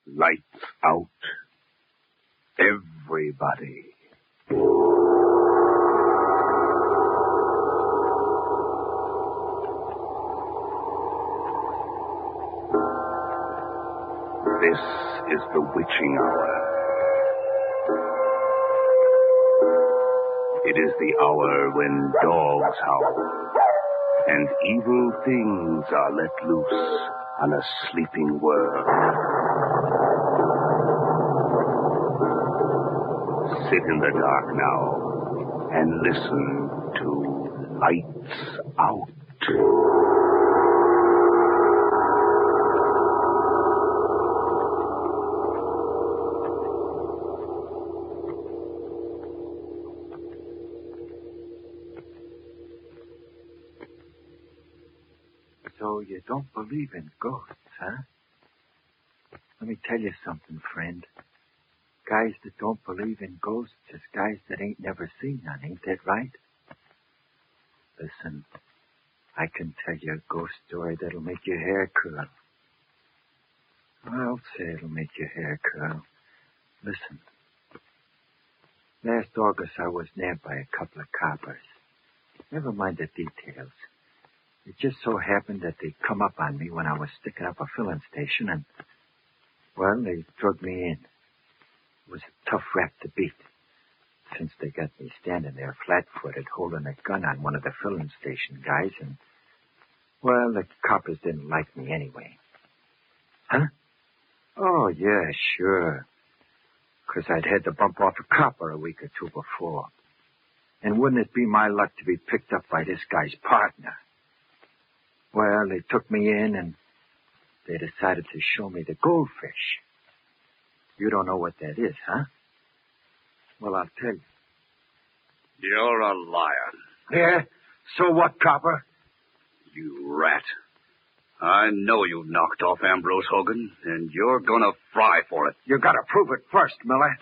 Lights out. Everybody. This is the witching hour. It is the hour when dogs howl and evil things are let loose on a sleeping world. Sit in the dark now and listen to Lights Out. So you don't believe in ghosts, huh? Let me tell you something, friend. Guys that don't believe in ghosts is guys that ain't never seen none, ain't that right? Listen, I can tell you a ghost story that'll make your hair curl. I'll say it'll make your hair curl. Listen. Last August I was nabbed by a couple of coppers. Never mind the details. It just so happened that they'd come up on me when I was sticking up a filling station and, well, they drugged me in. It was a tough rap to beat, since they got me standing there flat-footed holding a gun on one of the filling station guys and, well, the coppers didn't like me anyway. Huh? Oh, yeah, sure. 'Cause I'd had to bump off a copper a week or two before. And wouldn't it be my luck to be picked up by this guy's partner? Well, they took me in, and they decided to show me the goldfish. You don't know what that is, huh? Well, I'll tell you. You're a liar. Yeah? So what, copper? You rat. I know you knocked off Ambrose Hogan, and you're gonna fry for it. You gotta prove it first, Miller.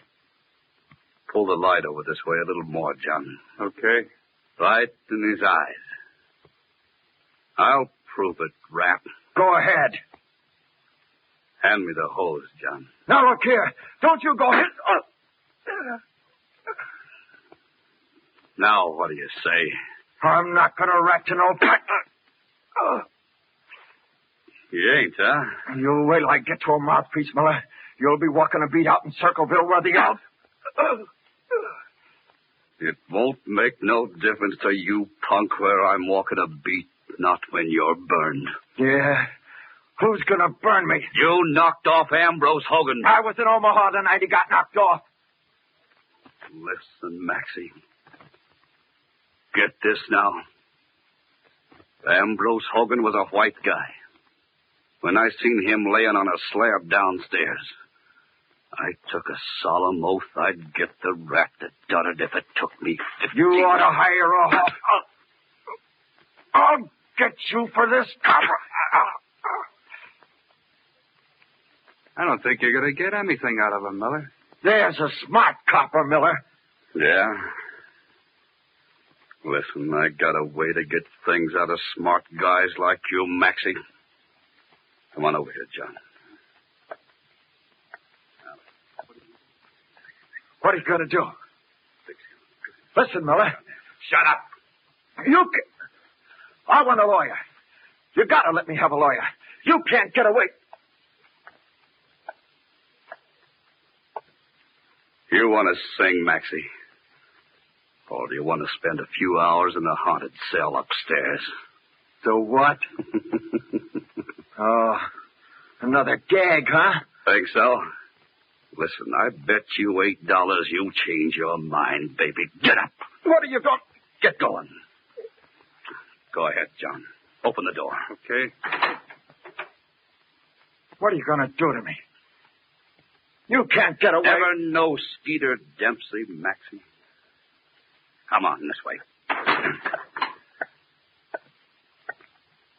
Pull the light over this way a little more, John. Okay. Right in his eyes. I'll prove it, Rap. Go ahead. Hand me the hose, John. Now, look here. Don't you go ahead. Now, what do you say? I'm not gonna rat to no partner. You ain't, huh? You wait till I get to a mouthpiece, Miller. You'll be walking a beat out in Circleville where the out. It won't make no difference to you, punk, where I'm walking a beat, not when you're burned. Yeah? Who's gonna burn me? You knocked off Ambrose Hogan. I was in Omaha the night he got knocked off. Listen, Maxie. Get this now. Ambrose Hogan was a white guy. When I seen him laying on a slab downstairs, I took a solemn oath I'd get the rat that done it if it took me 50 You ought to hire a hawk. I'll get you for this copper. I don't think you're going to get anything out of him, Miller. There's a smart copper, Miller. Yeah? Listen, I got a way to get things out of smart guys like you, Maxie. Come on over here, John. What are you going to do? Listen, Miller. Shut up. I want a lawyer. You got to let me have a lawyer. You can't get away. You want to sing, Maxie? Or do you want to spend a few hours in the haunted cell upstairs? So what? Oh, another gag, huh? Think so? Listen, I bet you $8 you change your mind, baby. Get up. What are you going... Get going. Go ahead, John. Open the door. Okay. What are you going to do to me? You can't get away. Ever know Skeeter Dempsey, Maxie? Come on, this way.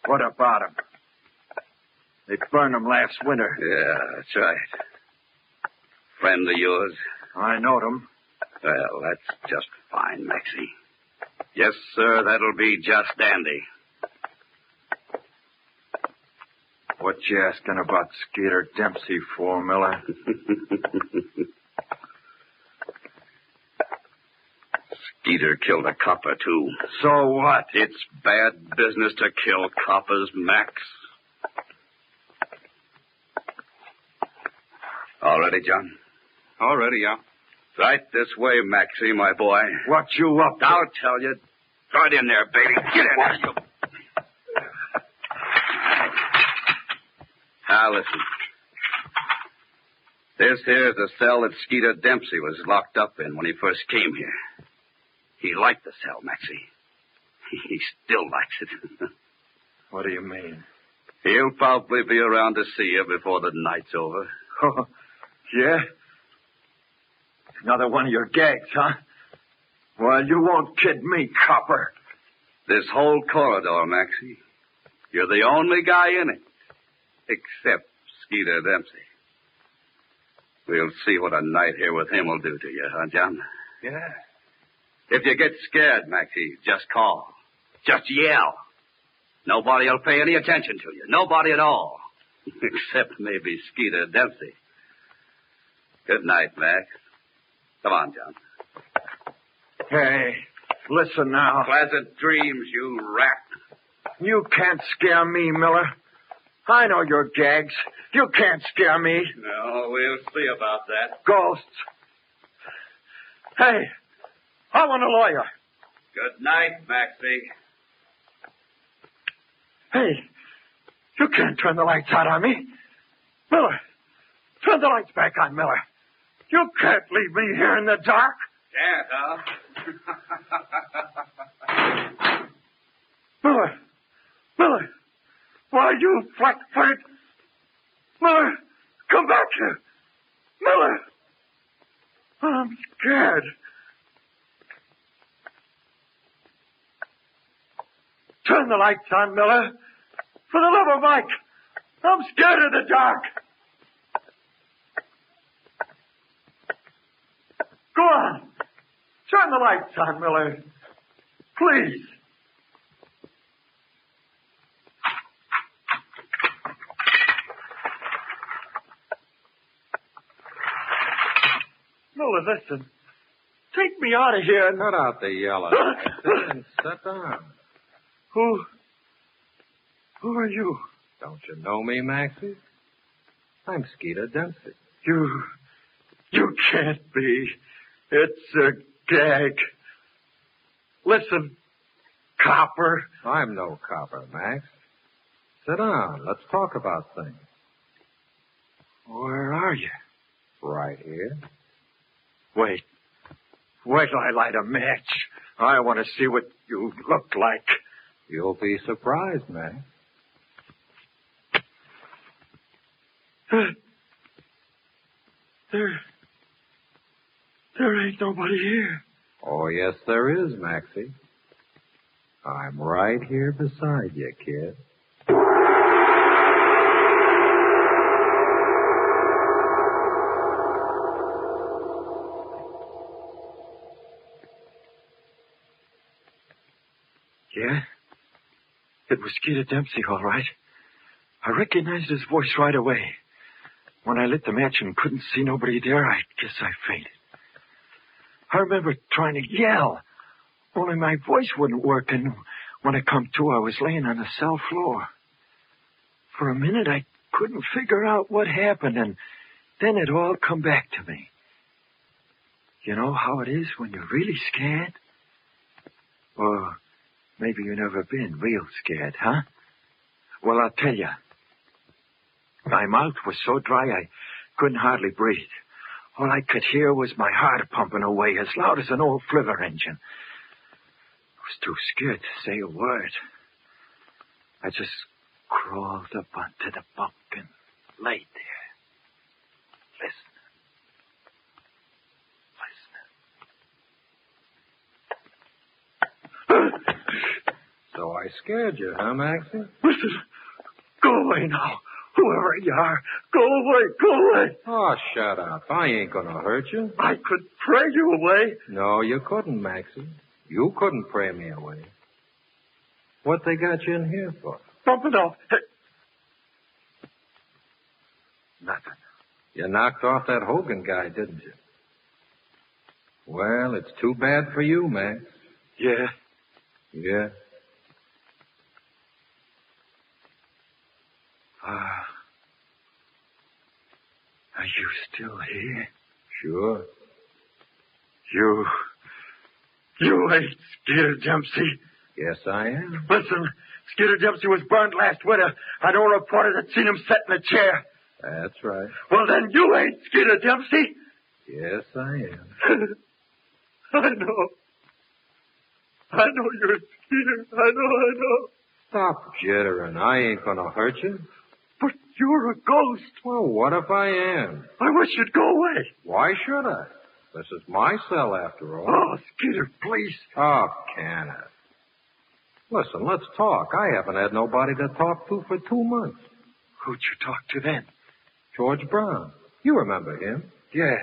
What about him? They burned him last winter. Yeah, that's right. Friend of yours? I knowed him. Well, that's just fine, Maxie. Yes, sir, that'll be just dandy. What you asking about Skeeter Dempsey for, Miller? Skeeter killed a copper, too. So what? It's bad business to kill coppers, Max. All ready, John? All ready, yeah. Right this way, Maxie, my boy. What you up to? I'll tell you. Right in there, baby. Get in there, you... Now, listen. This here's the cell that Skeeter Dempsey was locked up in when he first came here. He liked the cell, Maxie. He still likes it. What do you mean? He'll probably be around to see you before the night's over. Oh, yeah? Another one of your gags, huh? Well, you won't kid me, copper. This whole corridor, Maxie. You're the only guy in it. Except Skeeter Dempsey. We'll see what a night here with him will do to you, huh, John? Yeah. If you get scared, Maxie, just call. Just yell. Nobody will pay any attention to you. Nobody at all. Except maybe Skeeter Dempsey. Good night, Max. Come on, John. Hey, listen now. Pleasant dreams, you rat. You can't scare me, Miller. I know your gags. You can't scare me. No, we'll see about that. Ghosts. Hey, I want a lawyer. Good night, Maxie. Hey, you can't turn the lights out on me. Miller, turn the lights back on, Miller. You can't leave me here in the dark. Can't, huh? Miller, why, you flat-footed. Miller, come back here. Miller, I'm scared. Turn the lights on, Miller. For the love of Mike, I'm scared of the dark. Go on. Turn the lights on, Miller. Please. Miller, listen. Take me out of here. Cut out the yelling and sit down. Who are you? Don't you know me, Maxie? I'm Skeeter Dempsey. You can't be. It's a gag. Listen, copper. I'm no copper, Max. Sit down. Let's talk about things. Where are you? Right here. Wait till I light a match. I want to see what you look like. You'll be surprised, Max. There ain't nobody here. Oh, yes, there is, Maxie. I'm right here beside you, kid. Yeah? It was Skeeter Dempsey, all right. I recognized his voice right away. When I lit the match and couldn't see nobody there, I guess I fainted. I remember trying to yell, only my voice wouldn't work, and when I come to, I was laying on the cell floor. For a minute, I couldn't figure out what happened, and then it all come back to me. You know how it is when you're really scared? Or maybe you've never been real scared, huh? Well, I'll tell you. My mouth was so dry I couldn't hardly breathe. All I could hear was my heart pumping away as loud as an old flivver engine. I was too scared to say a word. I just crawled up onto the bunk and laid there, listening. So I scared you, huh, Maxie? Listen, go away now. Whoever you are, go away, go away. Oh, shut up. I ain't gonna hurt you. I could pray you away. No, you couldn't, Maxie. You couldn't pray me away. What they got you in here for? Bump it off. Nothing. You knocked off that Hogan guy, didn't you? Well, it's too bad for you, Max. Yeah. Yeah. Are you still here? Sure. You ain't Skeeter Dempsey. Yes, I am. Listen, Skeeter Dempsey was burned last winter. I know a reporter that seen him sit in a chair. That's right. Well, then you ain't Skeeter Dempsey. Yes, I am. I know. I know you're Skeeter. I know. Stop jittering. I ain't gonna hurt you. But you're a ghost. Well, what if I am? I wish you'd go away. Why should I? This is my cell, after all. Oh, Skeeter, please. Oh, Kenneth. Listen, let's talk. I haven't had nobody to talk to for 2 months. Who'd you talk to then? George Brown. You remember him. Yeah,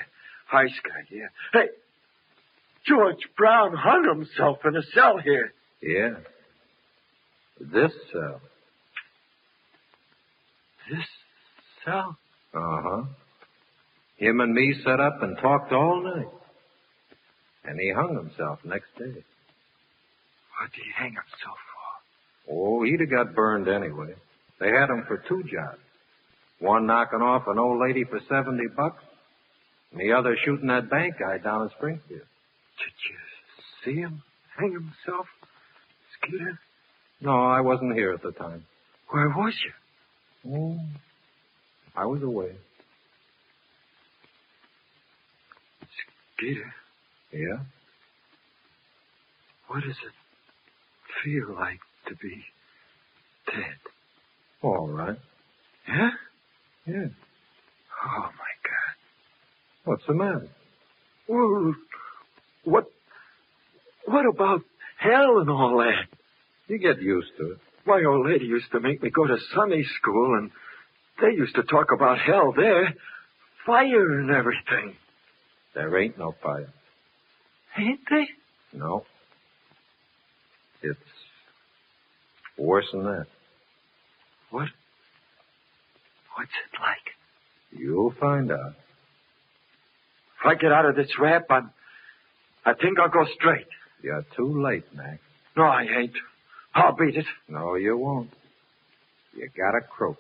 Ice Guy, yeah. Hey, George Brown hung himself in a cell here. Yeah. This cell. This cell? Uh-huh. Him and me sat up and talked all night. And he hung himself next day. What did he hang himself for? Oh, he'd have got burned anyway. They had him for 2 jobs. One knocking off an old lady for $70, and the other shooting that bank guy down in Springfield. Did you see him hang himself, Skeeter? No, I wasn't here at the time. Where was you? Oh, I was away. Skeeter? Yeah? What does it feel like to be dead? All right. Yeah? Yeah. Oh, my God. What's the matter? Well, what about hell and all that? You get used to it. My old lady used to make me go to Sunday school, and they used to talk about hell there. Fire and everything. There ain't no fire. Ain't they? No. It's worse than that. What's it like? You'll find out. If I get out of this rap, I think I'll go straight. You're too late, Max. No, I ain't. I'll beat it. No, you won't. You gotta croak.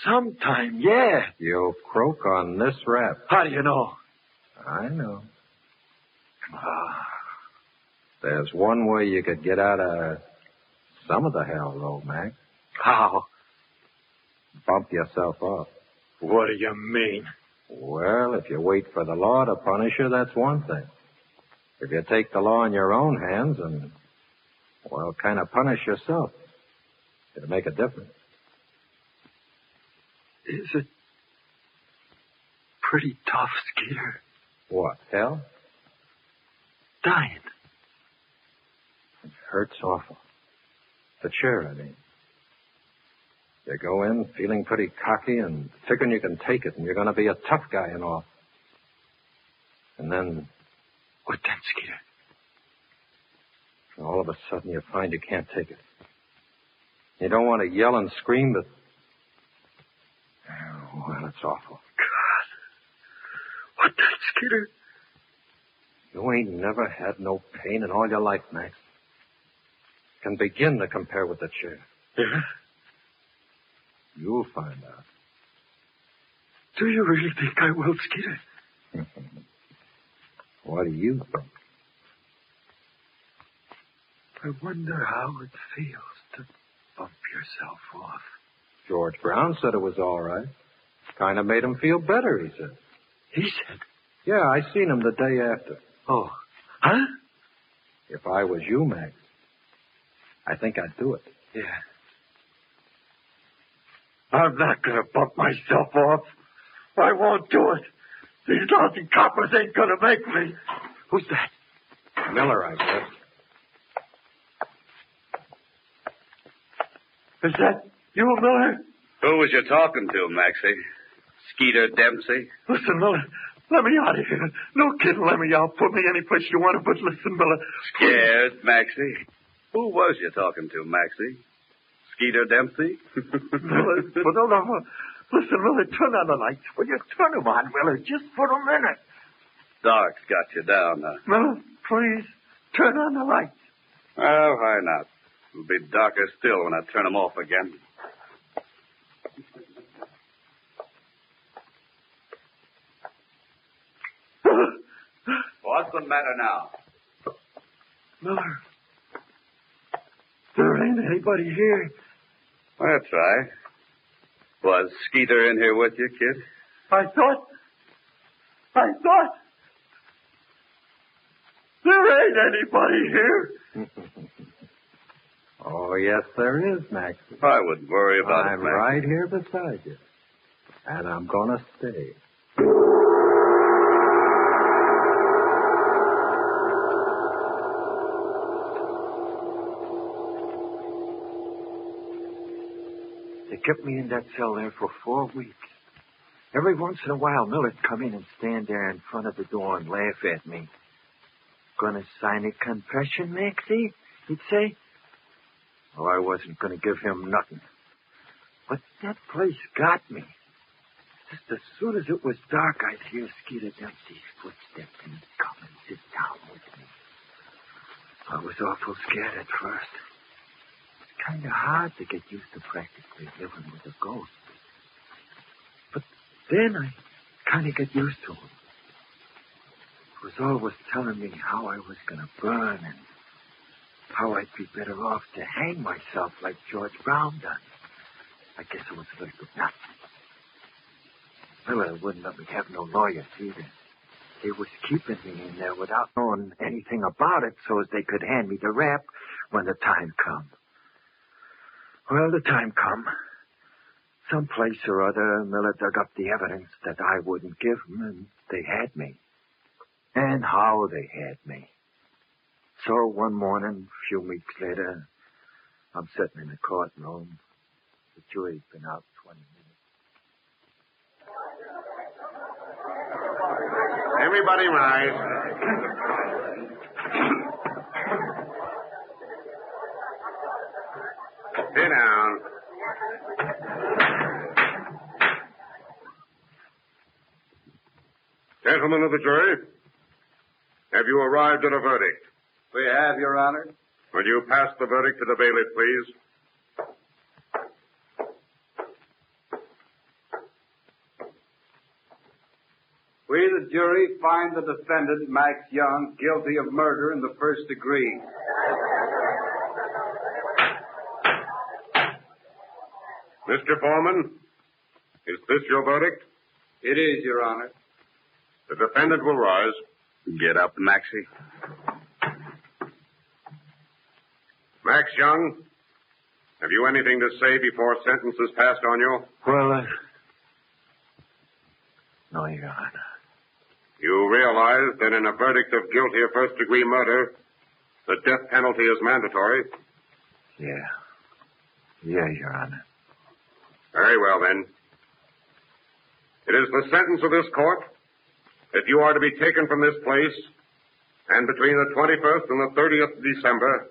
Sometime, yeah. You'll croak on this rap. How do you know? I know. There's one way you could get out of some of the hell, though, Max. How? Bump yourself up. What do you mean? Well, if you wait for the law to punish you, that's one thing. If you take the law in your own hands and, well, kind of punish yourself, it'll make a difference. Is it pretty tough, Skeeter? What, hell? Dying. It hurts awful. The chair, I mean. You go in feeling pretty cocky and figuring you can take it and you're going to be a tough guy and all. And then... What then, Skeeter? All of a sudden you find you can't take it. You don't want to yell and scream, but... Oh, well, it's awful. God. What then, Skeeter? You ain't never had no pain in all your life, Max. Can begin to compare with the chair. Yeah? You'll find out. Do you really think I will, Skeeter? What do you think? I wonder how it feels to bump yourself off. George Brown said it was all right. Kind of made him feel better, he said. He said? Yeah, I seen him the day after. Oh. Huh? If I was you, Max, I think I'd do it. Yeah. I'm not going to bump myself off. I won't do it. These lousy coppers ain't going to make me. Who's that? Miller, I guess. Is that you, Miller? Who was you talking to, Maxie? Skeeter Dempsey? Listen, Miller, let me out of here. No kidding, let me out. Put me any place you want to, but listen, Miller. Scared, Maxie? Who was you talking to, Maxie? Skeeter Dempsey? Miller, no. Listen, Miller, turn on the lights. Will you turn them on, Miller, just for a minute? Dark's got you down now. Miller, please, turn on the lights. Well, why not? It'll be darker still when I turn them off again. What's the matter now? Miller, there ain't anybody here. That's right. Was Skeeter in here with you, kid? I thought there ain't anybody here. Oh, yes, there is, Max. I wouldn't worry about it, I'm Max. right here beside you. And I'm going to stay. They kept me in that cell there for 4 weeks. Every once in a while, Miller'd come in and stand there in front of the door and laugh at me. Gonna sign a confession, Maxie? He'd say. Oh, I wasn't gonna give him nothing. But that place got me. Just as soon as it was dark, I'd hear Skeeter Dempsey's footsteps and he'd come and sit down with me. I was awful scared at first. Kind of hard to get used to practically living with a ghost. But then I kind of got used to him. It was always telling me how I was going to burn and how I'd be better off to hang myself like George Brown done. I guess it was a little bit nuts. Miller wouldn't let me have no lawyers either. They was keeping me in there without knowing anything about it so as they could hand me the rap when the time come. Well, the time come. Someplace or other, Miller dug up the evidence that I wouldn't give him, and they had me. And how they had me. So one morning, a few weeks later, I'm sitting in the courtroom. The jury's been out 20 minutes. Everybody rise. Sit down. Gentlemen of the jury, have you arrived at a verdict? We have, Your Honor. Will you pass the verdict to the bailiff, please? We, the jury, find the defendant, Max Young, guilty of murder in the first degree. Mr. Foreman, is this your verdict? It is, Your Honor. The defendant will rise. Get up, Maxie. Max Young, have you anything to say before sentence is passed on you? Well, no, Your Honor. You realize that in a verdict of guilty of first-degree murder, the death penalty is mandatory? Yeah. Yeah, Your Honor. Very well, then. It is the sentence of this court that you are to be taken from this place and between the 21st and the 30th of December,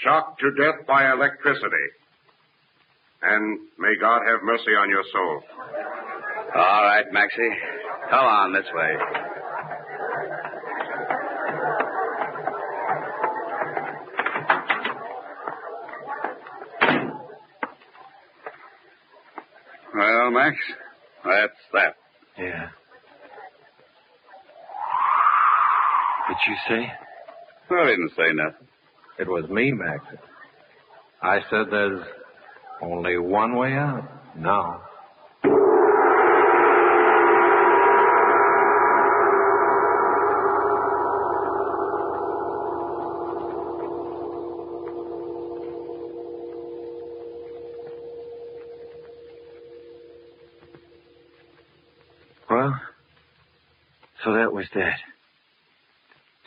shocked to death by electricity. And may God have mercy on your soul. All right, Maxie. Come on this way. Well, Max, that's that. Yeah. What'd you say? I didn't say nothing. It was me, Max. I said there's only one way out. Now. Well, so that was that.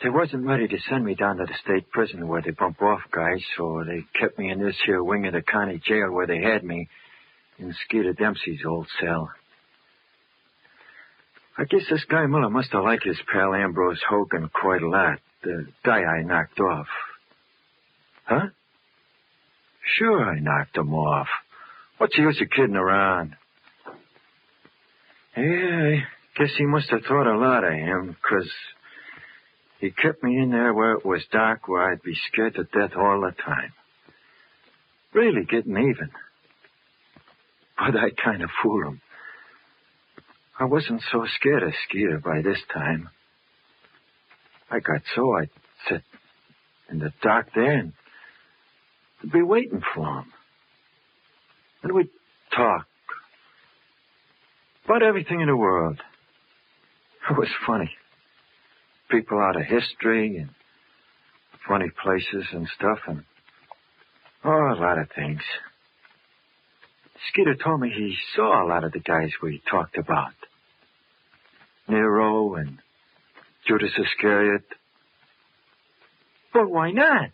They wasn't ready to send me down to the state prison where they bump off guys, so they kept me in this here wing of the county jail where they had me, in Skeeter Dempsey's old cell. I guess this guy Miller must have liked his pal Ambrose Hogan quite a lot, the guy I knocked off. Huh? Sure I knocked him off. What's the use of kidding around? Yeah, I guess he must have thought a lot of him, 'cause he kept me in there where it was dark, where I'd be scared to death all the time. Really getting even. But I kind of fooled him. I wasn't so scared of Skeeter by this time. I got so I'd sit in the dark there and be waiting for him. And we'd talk about everything in the world. It was funny. People out of history and funny places and stuff, and a lot of things. Skeeter told me he saw a lot of the guys we talked about. Nero and Judas Iscariot. But why not?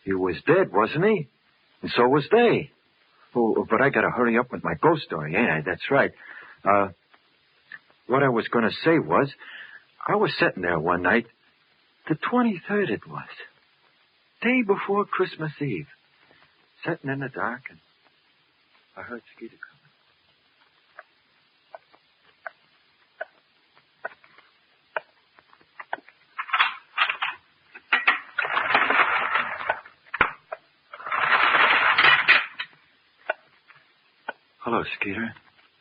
He was dead, wasn't he? And so was they. Oh, but I gotta hurry up with my ghost story. Yeah, that's right. What I was gonna say was, I was sitting there one night, the 23rd it was, day before Christmas Eve, sitting in the dark, and I heard Skeeter coming. Hello, Skeeter.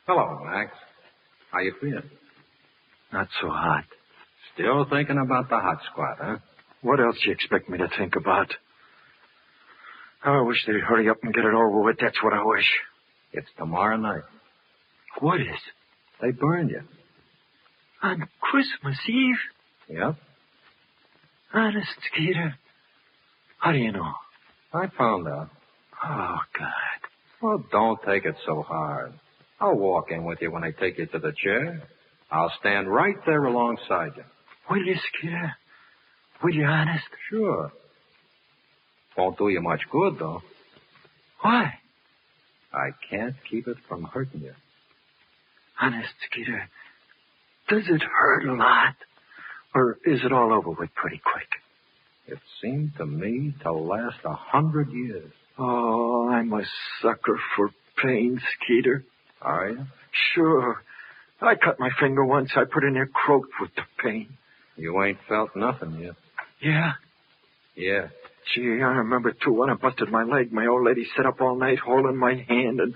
Hello, Max. How you feeling? Not so hot. Still thinking about the hot squad, huh? What else you expect me to think about? I wish they'd hurry up and get it over with. That's what I wish. It's tomorrow night. What is? They burned you. On Christmas Eve? Yep. Honest, Skeeter? How do you know? I found out. Oh, God. Well, don't take it so hard. I'll walk in with you when I take you to the chair. I'll stand right there alongside you. Will you, Skeeter? Will you, honest? Sure. Won't do you much good, though. Why? I can't keep it from hurting you. Honest, Skeeter, does it hurt a lot? Or is it all over with pretty quick? It seemed to me to last 100 years. Oh, I'm a sucker for pain, Skeeter. Are you? Sure. I cut my finger once. I put in there croaked with the pain. You ain't felt nothing yet. Yeah? Yeah. Gee, I remember, too, when I busted my leg. My old lady sat up all night holding my hand and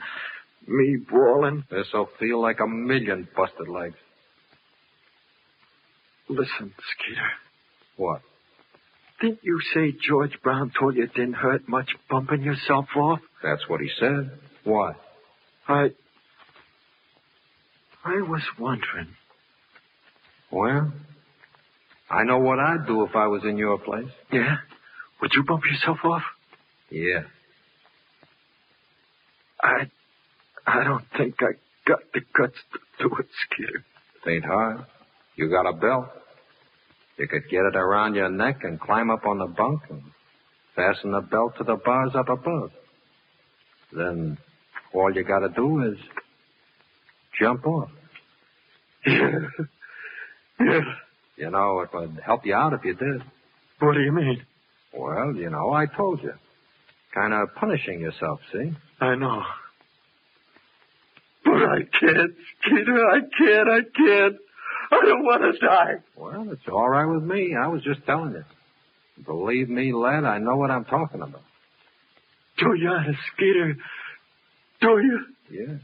me bawling. This'll feel like 1,000,000 busted legs. Listen, Skeeter. What? Didn't you say George Brown told you it didn't hurt much bumping yourself off? That's what he said. Why? I was wondering. Well, I know what I'd do if I was in your place. Yeah? Would you bump yourself off? Yeah. I don't think I got the guts to do it, Skeeter. It ain't hard. You got a belt. You could get it around your neck and climb up on the bunk and fasten the belt to the bars up above. Then all you got to do is jump off. Yeah. Yeah. You know, it would help you out if you did. What do you mean? Well, you know, I told you. Kind of punishing yourself, see? I know. But I can't, Skeeter. I can't. I don't want to die. Well, it's all right with me. I was just telling you. Believe me, lad, I know what I'm talking about. Do you, honest, Skeeter? Do you? Yeah.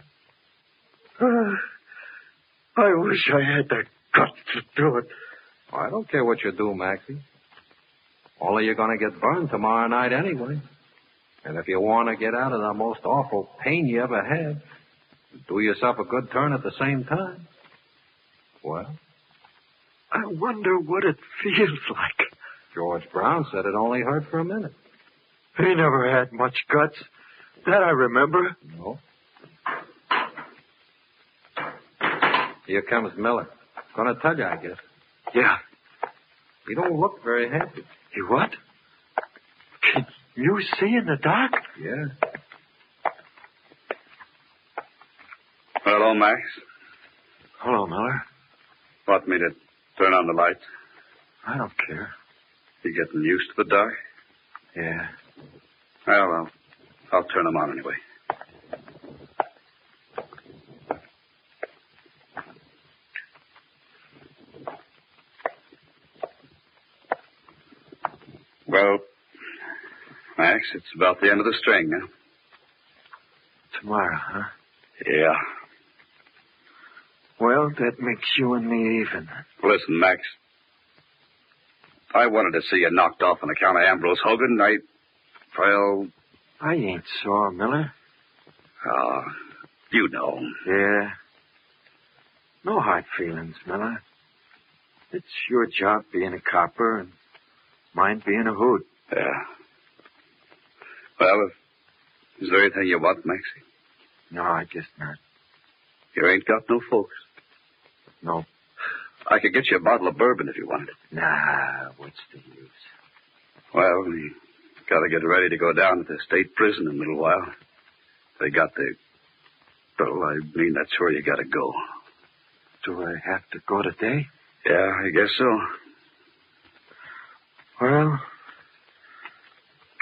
I wish I had the guts to do it. Well, I don't care what you do, Maxie. Only you're going to get burned tomorrow night anyway. And if you want to get out of the most awful pain you ever had, do yourself a good turn at the same time. Well? I wonder what it feels like. George Brown said it only hurt for a minute. He never had much guts. That I remember. No. Here comes Miller. Gonna tell you, I guess. Yeah. You don't look very happy. You what? Can you see in the dark? Yeah. Hello, Max. Hello, Miller. Want me to turn on the lights? I don't care. You getting used to the dark? Yeah. Well, I'll turn them on anyway. Well, Max, it's about the end of the string now. Tomorrow, huh? Yeah. Well, that makes you and me even. Listen, Max. If I wanted to see you knocked off on account of Ambrose Hogan, well... I ain't sore, Miller. You know. Yeah. No hard feelings, Miller. It's your job being a copper and mine being a hoot. Yeah. Well, is there anything you want, Maxie? No, I guess not. You ain't got no folks. No. I could get you a bottle of bourbon if you wanted it. Nah, what's the use? Well, we gotta get ready to go down to the state prison in a little while. They got the... Well, I mean, that's where you gotta go. Do I have to go today? Yeah, I guess so. Well,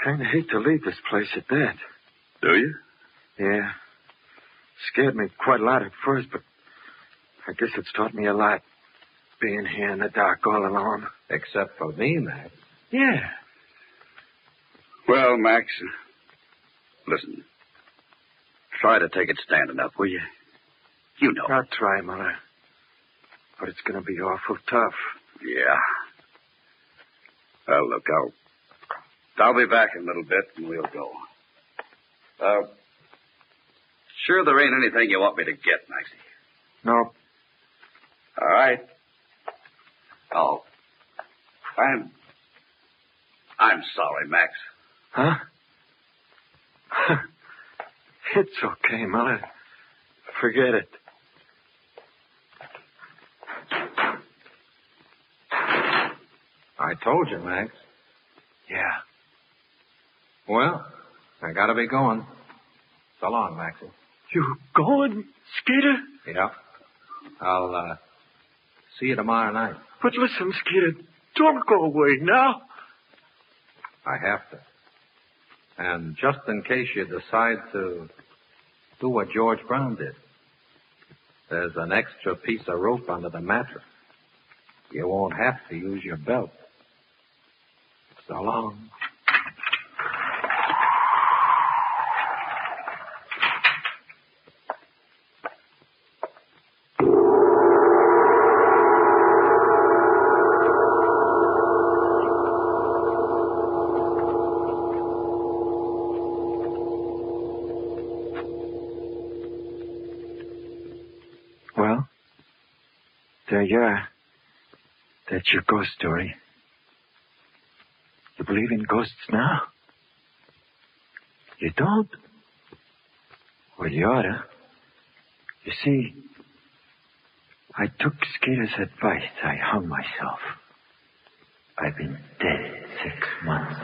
kind of hate to leave this place at that. Do you? Yeah. Scared me quite a lot at first, but I guess it's taught me a lot, being here in the dark all alone. Except for me, Max. Yeah. Well, Max, listen. Try to take it standing up, will you? You know. I'll try, Miller. But it's going to be awful tough. Yeah. Well, look, I'll be back in a little bit, and we'll go. Sure there ain't anything you want me to get, Maxie? No. All right. Oh. I'm sorry, Max. Huh? It's okay, Miller. Forget it. I told you, Max. Yeah. Well, I gotta be going. So long, Maxie. You going, Skeeter? Yeah. I'll, see you tomorrow night. But listen, Skeeter, don't go away now. I have to. And just in case you decide to do what George Brown did, there's an extra piece of rope under the mattress. You won't have to use your belt. So long. Well, there you are. That's your ghost story. You believe in ghosts now? You don't? Well, you oughta. You see, I took Skeeter's advice. I hung myself. I've been dead 6 months.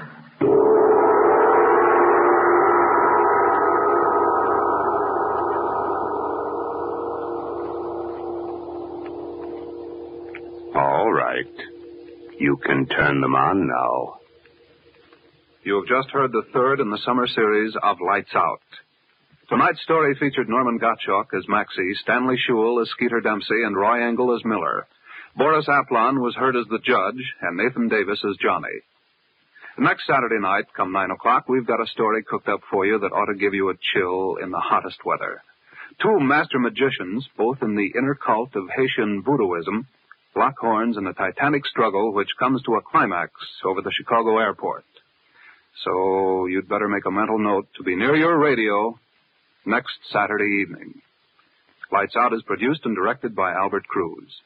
All right. You can turn them on now. You have just heard the third in the summer series of Lights Out. Tonight's story featured Norman Gottschalk as Maxie, Stanley Shule as Skeeter Dempsey, and Roy Engel as Miller. Boris Aplon was heard as the judge, and Nathan Davis as Johnny. Next Saturday night, come 9 o'clock, we've got a story cooked up for you that ought to give you a chill in the hottest weather. Two master magicians, both in the inner cult of Haitian voodooism, lock horns in a titanic struggle which comes to a climax over the Chicago airport. So you'd better make a mental note to be near your radio next Saturday evening. Lights Out is produced and directed by Albert Cruz.